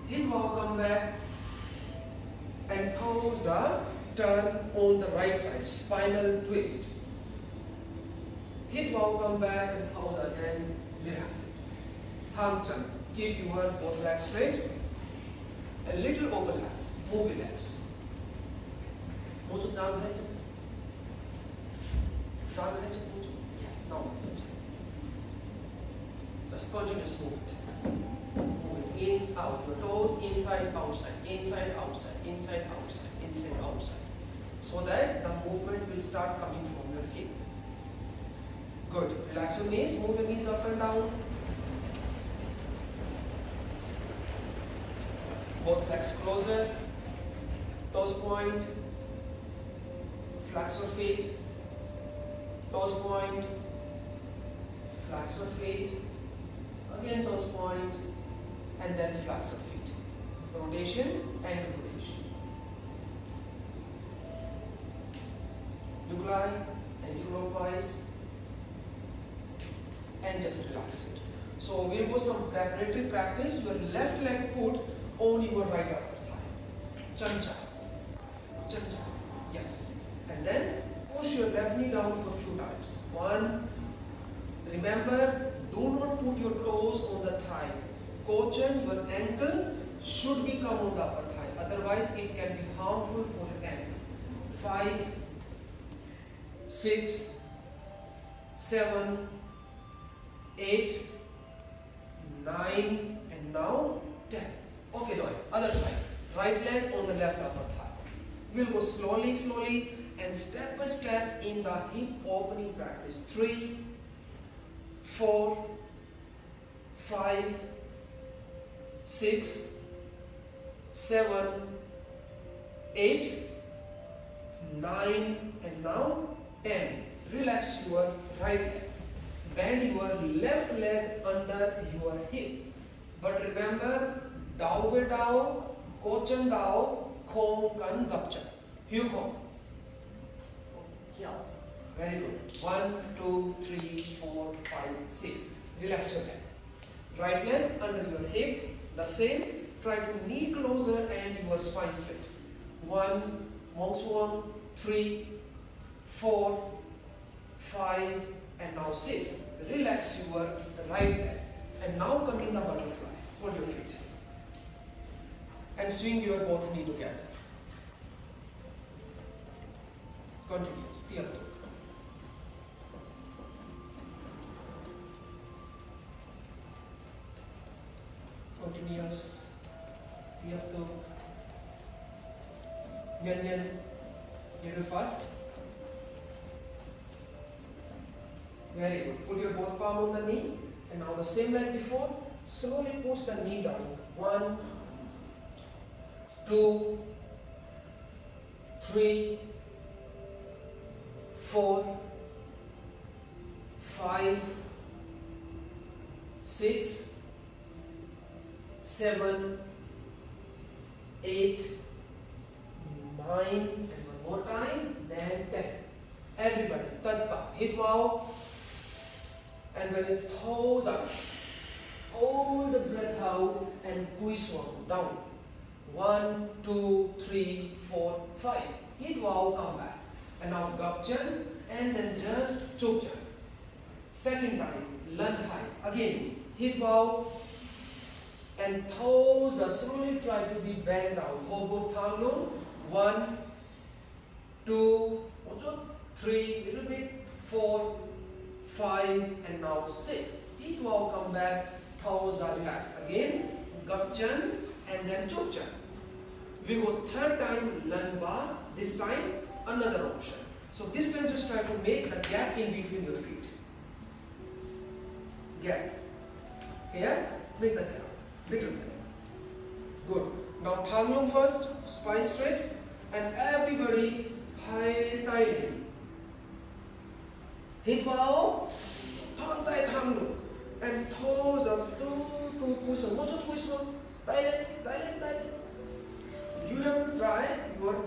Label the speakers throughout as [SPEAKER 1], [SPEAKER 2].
[SPEAKER 1] Hip bow, come back, and toes are turn on the right side, spinal twist. Hip bow, come back, and toes again, relax it. Thumb turn, keep your both legs straight, a little overlaps, move your legs. Yes, now. Just continuous movement. Moving in, out, your toes, inside, outside, inside, outside, inside, outside, inside, outside. So that the movement will start coming from your hip. Good. Relax your knees, move your knees up and down. Both legs closer, toes point, flex your feet, toes point, flex your feet, again toes point, and then flex your feet. Rotation and rotation. Uglai and clockwise, and just relax it. So we'll go some preparatory practice. Your left leg put on your right upper thigh. Chancha. Chancha. Yes. And then push your left knee down for a few times. 1. Remember, do not put your toes on the thigh. Caution, your ankle should be come on the upper thigh. Otherwise, it can be harmful for your ankle. 5, 6, 7, 8, 9, and now 10. Okay, Joy. Other side. Right leg on the left upper thigh. We'll go slowly, slowly, and step by step in the hip opening practice. 3, 4, 5, 6, 7, 8, 9, and now 10. Relax your right leg. Bend your left leg under your hip. But remember, dao ke dao, kochen dao, khom kan gapcha. Here go. Yeah. Very good. 1, 2, 3, 4, 5, 6. Relax your leg. Right leg under your hip. The same. Try to knee closer and your spine straight. 1, monk swan, 3, 4, 5, and now 6. Relax your right leg. And now come in the butterfly. Hold your feet. And swing your both knee together. Continuous. Tiyato. Continuous. Tiyato. Nyan nyan. Little fast. Very good. Put your both palm on the knee. And now the same like before. Slowly push the knee down. 1, 2, 3, 4, 5, 6, 7, 8, 9, and one more time, then 10. Everybody, tadka, hit wow. And when it toes up, hold the breath out and squeeze one down. 1, 2, 3, 4, 5. Hit wow, come back. And now gapchan and then just chokchan. Second time, lunge high. Again, hit wow and toes are slowly try to be bent out. Hold both thumb low. 1, 2, 3, little bit, 4, 5, and now 6. Hit wow, come back. Toes are relaxed. Again, gapchan and then chokchan. We go third time, lunge bar. This time, another option. So this time just try to make the gap in between your feet. Gap. Here, make the gap. Little gap. Good. Now thumb long first, spine straight, and everybody high thigh. Hit wow, thumb thigh thumb long. And toes up, two, push on, watch out, push on, thigh. You have to try your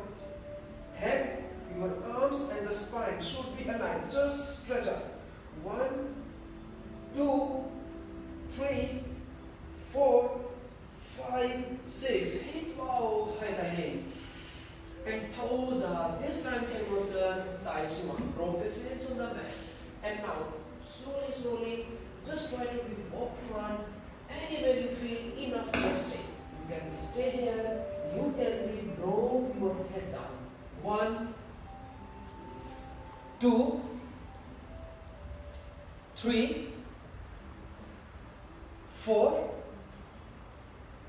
[SPEAKER 1] head, your arms and the spine should be aligned. Just stretch up. 1, 2, 3, 4, 5, 6. Hit wow, hai tai ling. And toes are, this time can go to learn Tai Suan. Rope the hands on the mat. And now, slowly, slowly, just try to walk front. Anywhere you feel enough, just stay. You can stay here. You can drop your head down. 1, 2, 3, 4,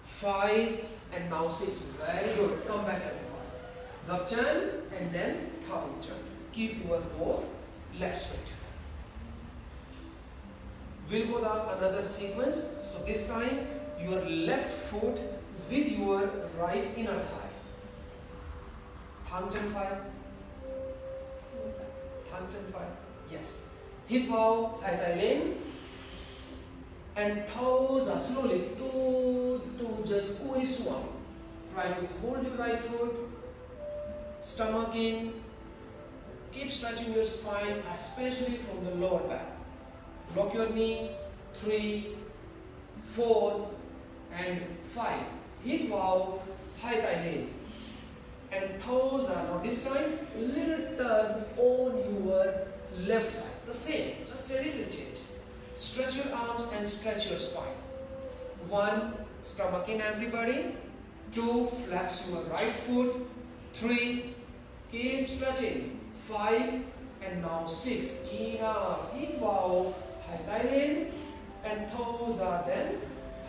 [SPEAKER 1] 5, and now 6. Very good. Come back everyone. Gapchan and then Tharuchan. Keep your both legs straight. We'll go down another sequence. So this time your left foot with your right inner thigh. Thangchan 5. Thangchan 5. Yes. Hit wow, hai tai ling. And toes are slowly to just kui swam. Try to hold your right foot. Stomach in. Keep stretching your spine, especially from the lower back. Lock your knee. 3, 4, and 5. Hit wow, hai tai ling. And toes are now this time little turn on your left side. The same, just a little change. Stretch your arms and stretch your spine. 1, stomach in everybody. 2, flex your right foot. 3, keep stretching. 5, and now 6. Enough. Hit wow, hai tai ling. And toes are then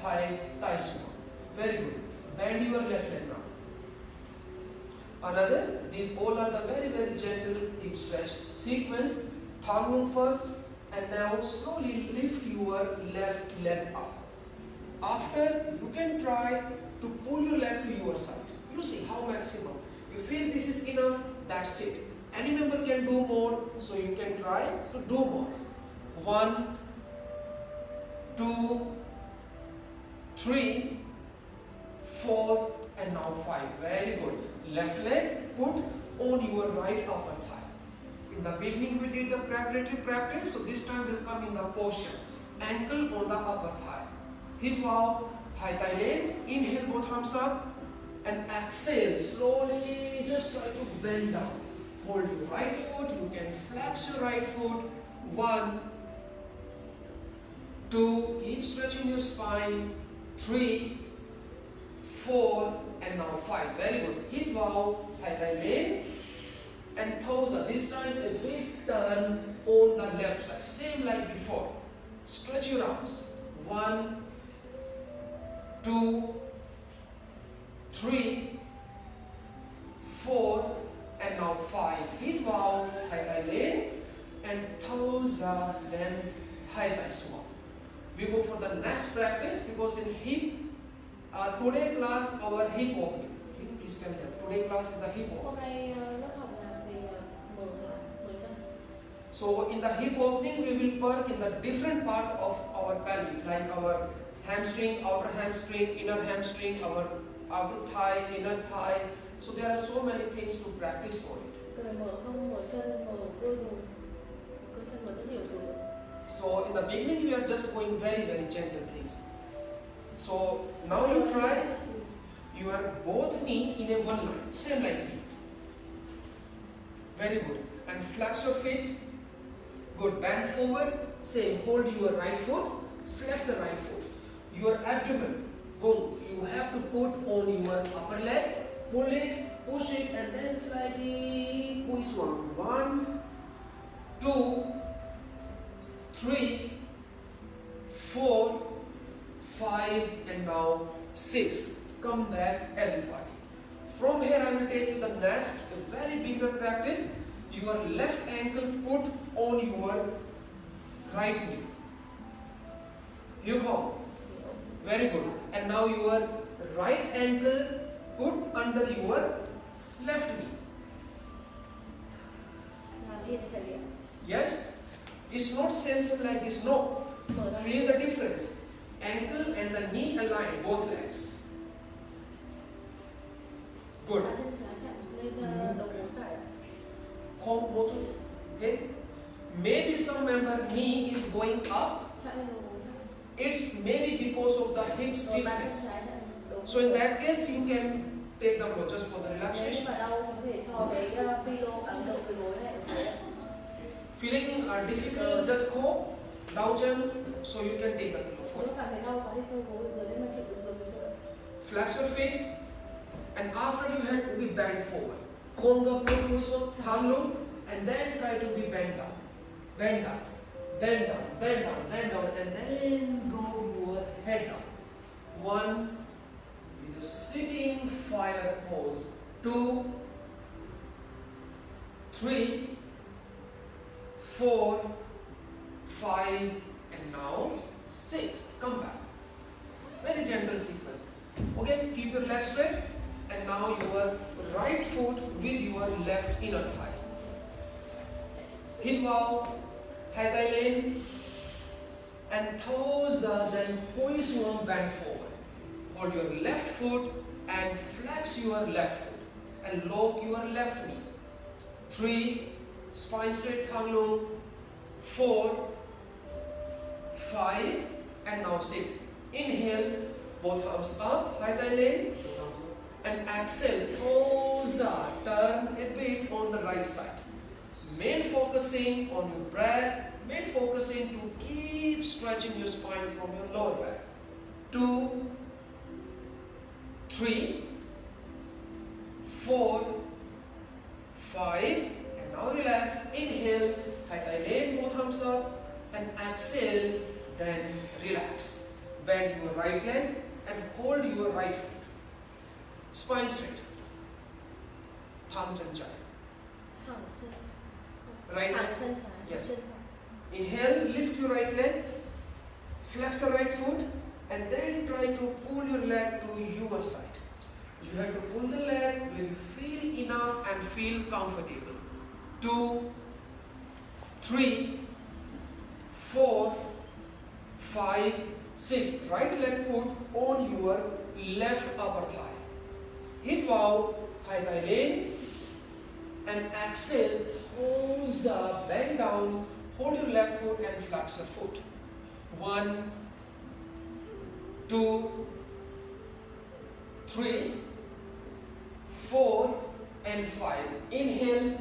[SPEAKER 1] hai tai suan. Very good. Bend your left leg now. Another, these all are the very, very gentle hip stretch sequence. Thumb first, and now slowly lift your left leg up. After, you can try to pull your leg to your side. You see how maximum. You feel this is enough, that's it. Any member can do more, so you can try to do more. 1, 2, 3, 4, and now 5. Very good. Left leg put on your right upper thigh. In the beginning we did the preparatory practice, so this time we'll come in the posture. Ankle on the upper thigh. Hit wow, hai tai ling. Inhale, both arms up. And exhale, slowly just try to bend down. Hold your right foot, you can flex your right foot. 1, 2, keep stretching your spine. 3, 4, and now 5. Very good. Hit wow, hai tai ling. And toes are this time a big turn on the left side. Same like before. Stretch your arms. 1, 2, 3, 4, and now 5. Hit wow, hai tai ling. And toes are then hai tai suan. We go for the next practice because in hip, today class our hip opening. Can you please tell them? Today class is the hip opening. So in the hip opening, we will work in the different part of our pelvic, like our hamstring, outer hamstring, inner hamstring, our outer thigh, inner thigh. So there are so many things to practice for it. So in the beginning, we are just going very, very gentle things. So now you try your both knee in a one line, same like me. Very good. And flex your feet. Good. Bend forward. Same. Hold your right foot. Flex the right foot. Your abdomen. Boom. You have to put on your upper leg. Pull it, push it, and then slightly push one. 1, 2, 3, 4, 5, and now 6. Come back, everybody. From here, I will take you the next, a very beginner practice. Your left ankle put on your right knee. You go. Very good. And now your right ankle put under your left knee. Yes? It's not same like this. No. Feel the difference. Ankle and the knee align, both legs. Good. Maybe some member knee is going up. It's maybe because of the hip stiffness. So in that case, you can take the floor just for the relaxation. Feeling difficult, giật khổ, đau chân, so you can take the pillow. Flex your feet, and after you have to be bent forward. Hold the position, thang lung, and then try to be bent down. Bend down, bend down, bend down, bend down, and then drop your head down. 1, with a sitting fire pose. 2, 3, 4, 5, and now 6. Come back. Very gentle sequence. Okay, keep your legs straight, and now your right foot with your left inner thigh. Hít vào, hai tay lên, and toes then push one bend forward. Hold your left foot and flex your left foot, and lock your left knee. 3, spine straight, thang lung. 4, 5, and now 6. Inhale, both arms up, hai tay lên, and exhale, toes turn a bit on the right side. Main focusing on your breath, main focusing to keep stretching your spine from your lower back. 2, 3, 4, 5, and now relax. Inhale, hai tay lên, both arms up, and exhale, then relax. Bend your right leg and hold your right foot. Spine straight. Thang chân trái. Right leg. Yes. Inhale, lift your right leg, flex the right foot, and then try to pull your leg to your side. You have to pull the leg where you feel enough and feel comfortable. 2, 3, 4, 5, 6. Right leg put on your left upper thigh. Hít vào, hai tay lên, and exhale, toes bend down, hold your left foot and flex your foot. 1, 2, 3, 4, and 5. Inhale,